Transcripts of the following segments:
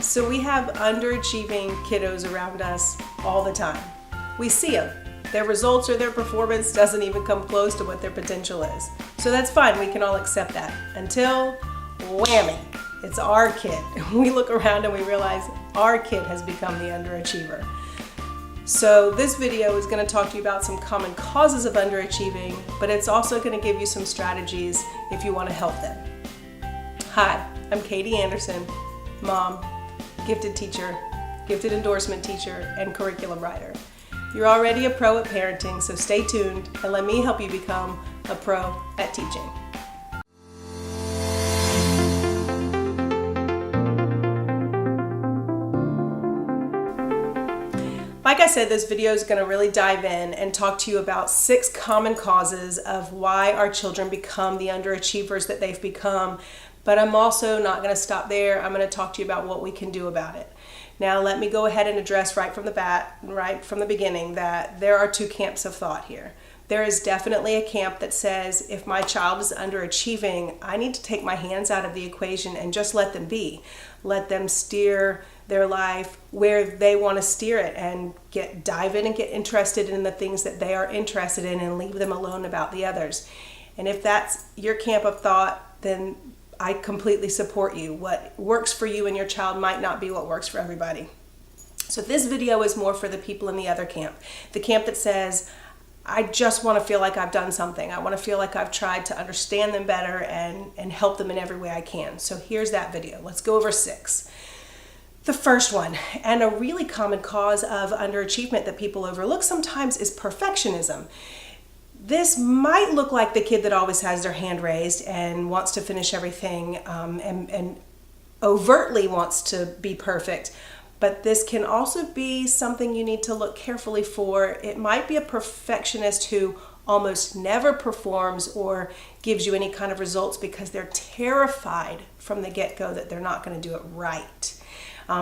So we have underachieving kiddos around us all the time. We see them. Their results or their performance doesn't even come close to what their potential is. So that's fine, we can all accept that. Until, whammy, it's our kid. We look around and we realize our kid has become the underachiever. So this video is going to talk to you about some common causes of underachieving, but it's also going to give you some strategies if you want to help them. Hi, I'm Katie Anderson, mom, gifted teacher, gifted endorsement teacher, and curriculum writer. You're already a pro at parenting, so stay tuned and let me help you become a pro at teaching. Like I said, this video is going to really dive in and talk to you about 6 common causes of why our children become the underachievers that they've become. But I'm also not going to stop there. I'm going to talk to you about what we can do about it. Now, let me go ahead and address right from the beginning, that there are 2 camps of thought here. There is definitely a camp that says if my child is underachieving, I need to take my hands out of the equation and just let them be. Let them steer their life where they want to steer it and dive in and get interested in the things that they are interested in and leave them alone about the others. And if that's your camp of thought, then I completely support you. What works for you and your child might not be what works for everybody. So this video is more for the people in the other camp. The camp that says, I just want to feel like I've done something. I want to feel like I've tried to understand them better and help them in every way I can. So here's that video. Let's go over 6. The first one, and a really common cause of underachievement that people overlook sometimes, is perfectionism. This might look like the kid that always has their hand raised and wants to finish everything and overtly wants to be perfect. But this can also be something you need to look carefully for. It might be a perfectionist who almost never performs or gives you any kind of results because they're terrified from the get-go that they're not going to do it right.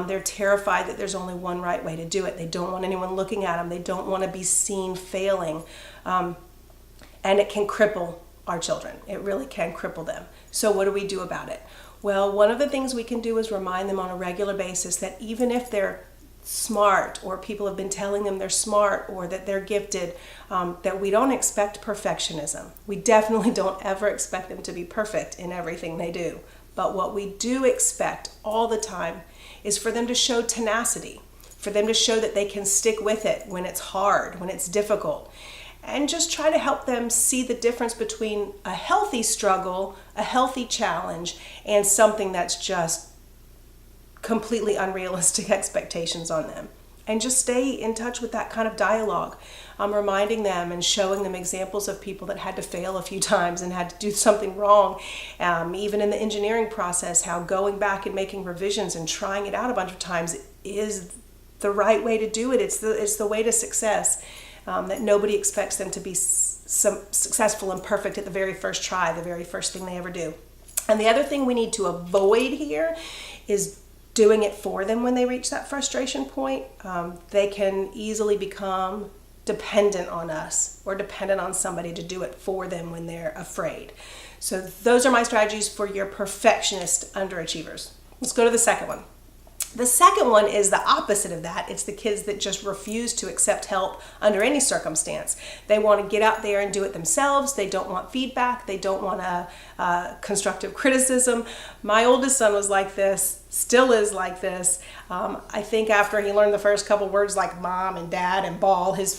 They're terrified that there's only one right way to do it. They don't want anyone looking at them. They don't want to be seen failing. And it can cripple our children. It really can cripple them. So what do we do about it? Well, one of the things we can do is remind them on a regular basis that even if they're smart, or people have been telling them they're smart or that they're gifted, that we don't expect perfectionism. We definitely don't ever expect them to be perfect in everything they do. But what we do expect all the time is for them to show tenacity, for them to show that they can stick with it when it's hard, when it's difficult. And just try to help them see the difference between a healthy struggle, a healthy challenge, and something that's just completely unrealistic expectations on them. And just stay in touch with that kind of dialogue. Reminding them and showing them examples of people that had to fail a few times and had to do something wrong. Even in the engineering process, how going back and making revisions and trying it out a bunch of times is the right way to do it. It's the way to success. That nobody expects them to be successful and perfect at the very first try, the very first thing they ever do. And the other thing we need to avoid here is doing it for them when they reach that frustration point. They can easily become dependent on us or dependent on somebody to do it for them when they're afraid. So those are my strategies for your perfectionist underachievers. Let's go to the second one. The second one is the opposite of that. It's the kids that just refuse to accept help under any circumstance. They want to get out there and do it themselves. They don't want feedback. They don't want constructive criticism. My oldest son was like this, still is like this. I think after he learned the first couple words like mom and dad and ball, his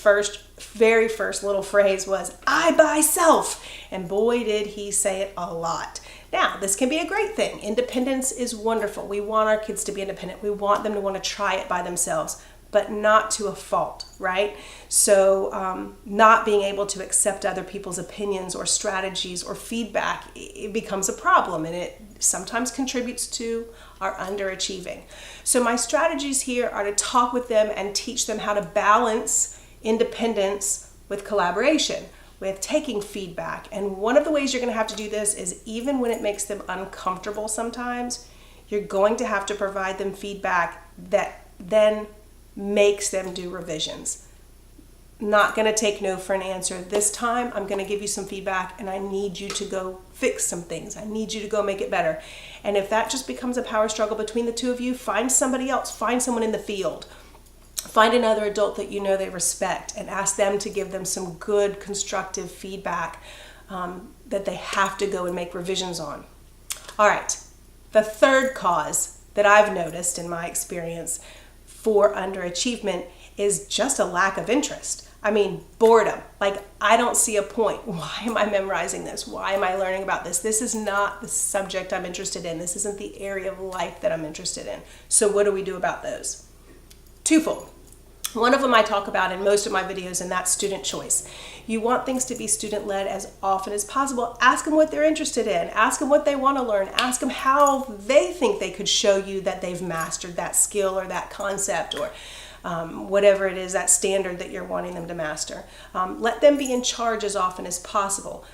very first little phrase was, I buy self. And boy, did he say it a lot. Now, this can be a great thing. Independence is wonderful. We want our kids to be independent. We want them to want to try it by themselves, but not to a fault, right? So not being able to accept other people's opinions or strategies or feedback, it becomes a problem, and it sometimes contributes to our underachieving. So my strategies here are to talk with them and teach them how to balance independence with collaboration, with taking feedback. And one of the ways you're going to have to do this is even when it makes them uncomfortable sometimes, you're going to have to provide them feedback that then makes them do revisions. not going to take no for an answer. This time I'm going to give you some feedback and I need you to go fix some things. I need you to go make it better. And if that just becomes a power struggle between the two of you, find somebody else, find someone in the field. Find another adult that you know they respect and ask them to give them some good constructive feedback that they have to go and make revisions on. All right, the third cause that I've noticed in my experience for underachievement is just a lack of interest. I mean, boredom. Like, I don't see a point. Why am I memorizing this? Why am I learning about this? This is not the subject I'm interested in. This isn't the area of life that I'm interested in. So what do we do about those? Twofold. One of them I talk about in most of my videos, and that's student choice. You want things to be student-led as often as possible. Ask them what they're interested in. Ask them what they want to learn. Ask them how they think they could show you that they've mastered that skill or that concept or whatever it is, that standard that you're wanting them to master. Let them be in charge as often as possible.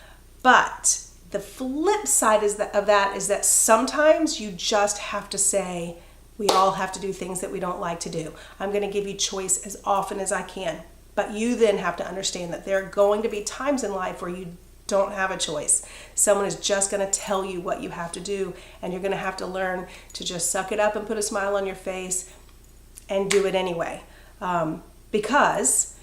But the flip side of that is that sometimes you just have to say, we all have to do things that we don't like to do. I'm going to give you choice as often as I can. But you then have to understand that there are going to be times in life where you don't have a choice. Someone is just going to tell you what you have to do, and you're going to have to learn to just suck it up and put a smile on your face and do it anyway. Because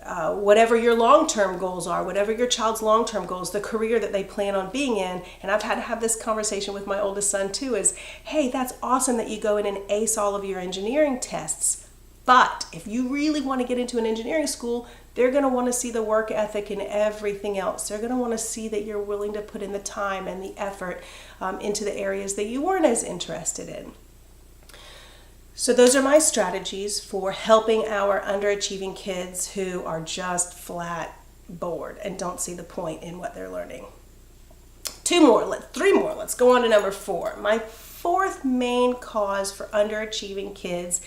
whatever your long-term goals are, whatever your child's long-term goals, the career that they plan on being in, and I've had to have this conversation with my oldest son too, is, hey, that's awesome that you go in and ace all of your engineering tests. But if you really want to get into an engineering school, they're going to want to see the work ethic and everything else. They're going to want to see that you're willing to put in the time and the effort into the areas that you weren't as interested in. So those are my strategies for helping our underachieving kids who are just flat bored and don't see the point in what they're learning. Three more. Let's go on to number 4. My fourth main cause for underachieving kids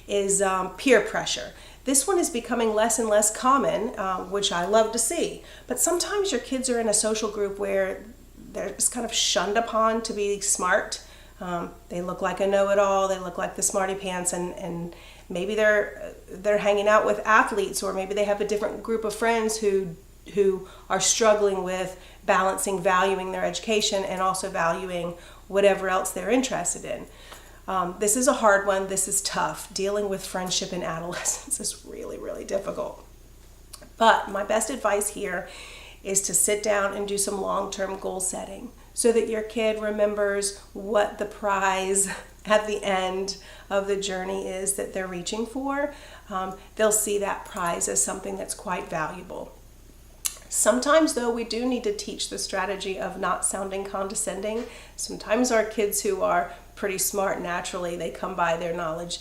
is peer pressure. This one is becoming less and less common, which I love to see. But sometimes your kids are in a social group where they're just kind of shunned upon to be smart. They look like a know-it-all, they look like the smarty pants, and maybe they're hanging out with athletes, or maybe they have a different group of friends who are struggling with balancing valuing their education and also valuing whatever else they're interested in. This is a hard one. This is tough. Dealing with friendship in adolescence is really, really difficult. But my best advice here is to sit down and do some long-term goal setting, so that your kid remembers what the prize at the end of the journey is that they're reaching for. They'll see that prize as something that's quite valuable. Sometimes, though, we do need to teach the strategy of not sounding condescending. Sometimes our kids who are pretty smart naturally, they come by their knowledge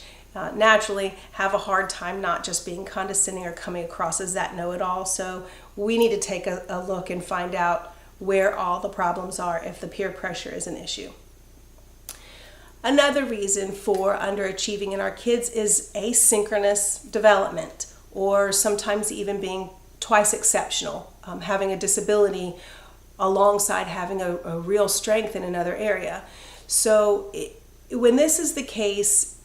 naturally, have a hard time not just being condescending or coming across as that know-it-all. So we need to take a look and find out where all the problems are if the peer pressure is an issue. Another reason for underachieving in our kids is asynchronous development, or sometimes even being twice exceptional, having a disability alongside having a real strength in another area. So when this is the case,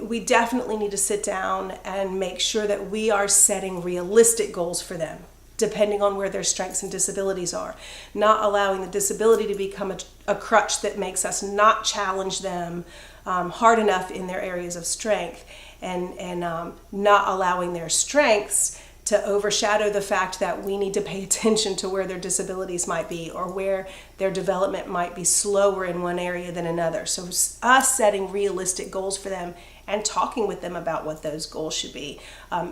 we definitely need to sit down and make sure that we are setting realistic goals for them, depending on where their strengths and disabilities are. Not allowing the disability to become a crutch that makes us not challenge them hard enough in their areas of strength, and not allowing their strengths to overshadow the fact that we need to pay attention to where their disabilities might be, or where their development might be slower in one area than another. So us setting realistic goals for them and talking with them about what those goals should be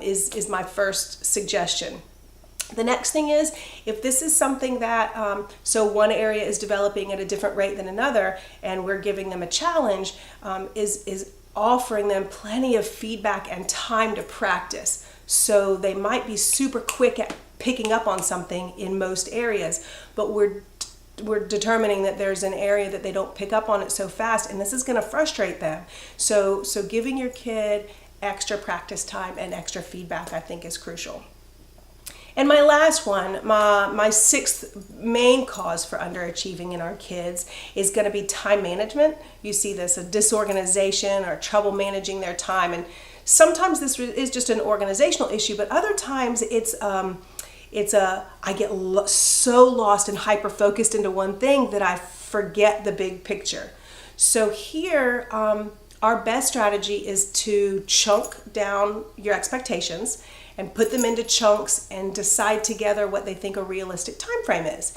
is my first suggestion. The next thing is, if this is something that, so one area is developing at a different rate than another, and we're giving them a challenge, is offering them plenty of feedback and time to practice. So they might be super quick at picking up on something in most areas, but we're determining that there's an area that they don't pick up on it so fast, and this is going to frustrate them. So giving your kid extra practice time and extra feedback, I think, is crucial. And my last one, my sixth main cause for underachieving in our kids is going to be time management. You see this, a disorganization or trouble managing their time. And Sometimes this is just an organizational issue, but other times I get so lost and hyper-focused into one thing that I forget the big picture. So here, our best strategy is to chunk down your expectations and put them into chunks and decide together what they think a realistic time frame is.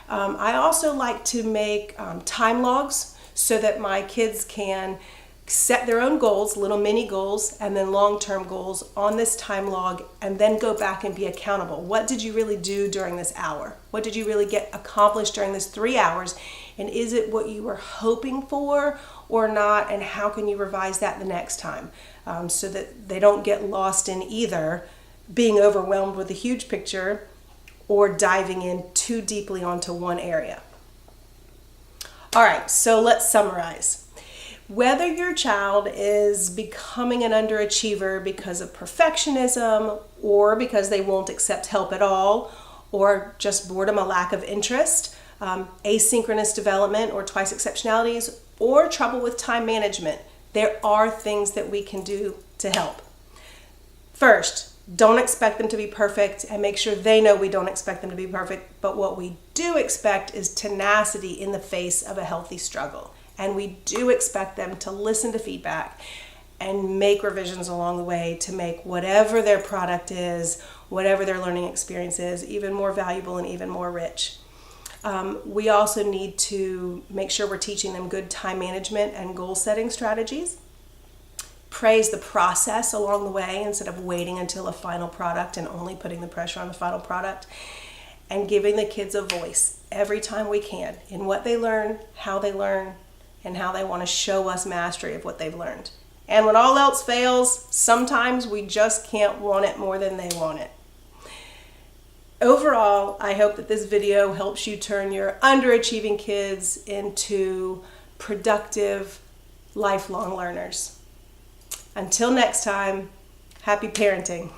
I also like to make time logs so that my kids can set their own goals, little mini goals, and then long-term goals on this time log, and then go back and be accountable. What did you really do during this hour? What did you really get accomplished during this 3 hours? And is it what you were hoping for or not? And how can you revise that the next time so that they don't get lost in either being overwhelmed with the huge picture or diving in too deeply onto one area? All right, so let's summarize. Whether your child is becoming an underachiever because of perfectionism or because they won't accept help at all, or just boredom, a lack of interest, asynchronous development or twice exceptionalities, or trouble with time management, there are things that we can do to help. First, don't expect them to be perfect, and make sure they know we don't expect them to be perfect, but what we do expect is tenacity in the face of a healthy struggle. And we do expect them to listen to feedback and make revisions along the way to make whatever their product is, whatever their learning experience is, even more valuable and even more rich. We also need to make sure we're teaching them good time management and goal setting strategies. Praise the process along the way instead of waiting until a final product and only putting the pressure on the final product. And giving the kids a voice every time we can in what they learn, how they learn, and how they want to show us mastery of what they've learned. And when all else fails, sometimes we just can't want it more than they want it. Overall, I hope that this video helps you turn your underachieving kids into productive, lifelong learners. Until next time, happy parenting.